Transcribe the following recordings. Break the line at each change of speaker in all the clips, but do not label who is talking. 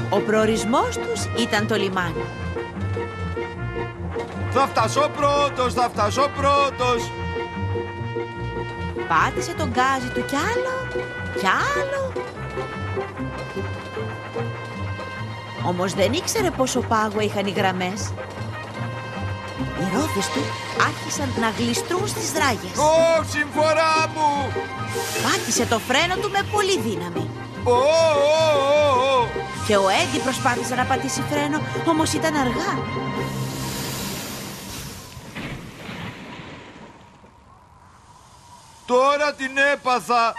Ο προορισμός τους ήταν το λιμάνι.
Θα φτάσω πρώτος, θα φτάσω πρώτος.
Πάτησε τον γκάζι του κι άλλο, κι άλλο. Όμως δεν ήξερε πόσο πάγο είχαν οι γραμμές. Οι ρόδες του άρχισαν να γλιστρούν στις ράγες.
Ω, συμφορά μου!
Πάτησε το φρένο του με πολύ δύναμη.
Ω.
Και ο Έντι προσπάθησε να πατήσει φρένο, όμως ήταν αργά.
Τώρα την έπαθα.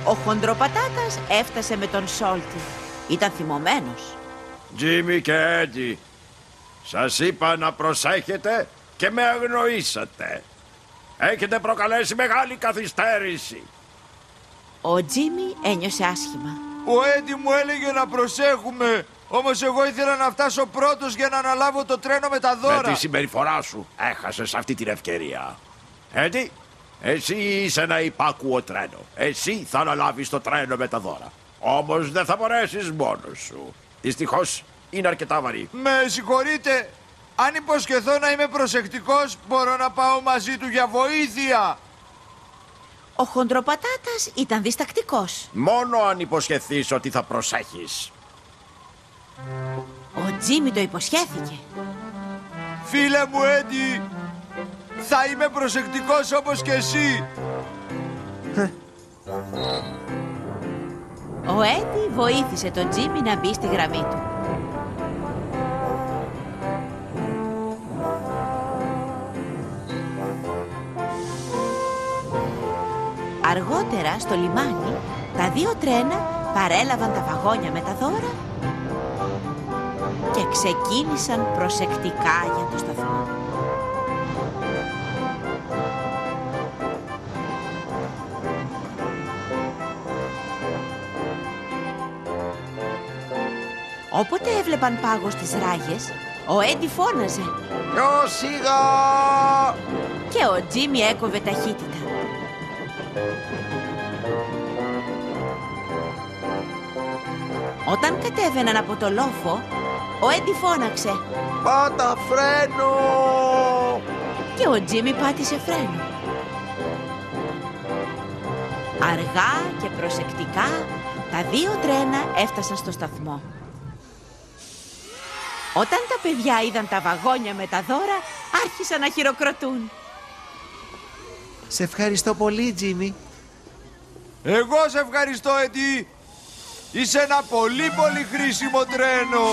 Ο Χοντροπατάτας έφτασε με τον Σόλτη. Ήταν θυμωμένος.
Τζίμι και Έντι, σας είπα να προσέχετε και με αγνοήσατε. Έχετε προκαλέσει μεγάλη καθυστέρηση.
Ο Τζίμι ένιωσε άσχημα.
Ο Έντι μου έλεγε να προσέχουμε. Όμως εγώ ήθελα να φτάσω πρώτος για να αναλάβω το τρένο με τα δώρα.
Με τη συμπεριφορά σου έχασες αυτή την ευκαιρία. Έντι, εσύ είσαι ένα υπάκουο τρένο. Εσύ θα αναλάβεις το τρένο με τα δώρα. Όμως δεν θα μπορέσεις μόνος σου. Δυστυχώς είναι αρκετά βαρύ.
Με συγχωρείτε. Αν υποσχεθώ να είμαι προσεκτικός, μπορώ να πάω μαζί του για βοήθεια.
Ο Χοντροπατάτας ήταν διστακτικός.
Μόνο αν υποσχεθείς ότι θα προσέχεις.
Ο Τζίμι το υποσχέθηκε.
Φίλε μου Έντι, θα είμαι προσεκτικός όπως και εσύ.
Ο Έντι βοήθησε τον Τζίμι να μπει στη γραμμή του. Αργότερα στο λιμάνι, τα δύο τρένα παρέλαβαν τα βαγόνια με τα δώρα και ξεκίνησαν προσεκτικά για το σταθμό. Όποτε έβλεπαν πάγο στις ράγες, ο Έντι φώναζε
Πιο σιγά!
και ο Τζίμι έκοβε ταχύτητα. Όταν κατέβαιναν από το λόφο, ο Έντι φώναξε
Πάτα φρένο!
και ο Τζίμι πάτησε φρένο. Αργά και προσεκτικά, τα δύο τρένα έφτασαν στο σταθμό. Όταν τα παιδιά είδαν τα βαγόνια με τα δώρα, άρχισαν να χειροκροτούν.
Σε ευχαριστώ πολύ, Τζίμι.
Εγώ σε ευχαριστώ Έντι. Είσαι ένα πολύ χρήσιμο τρένο.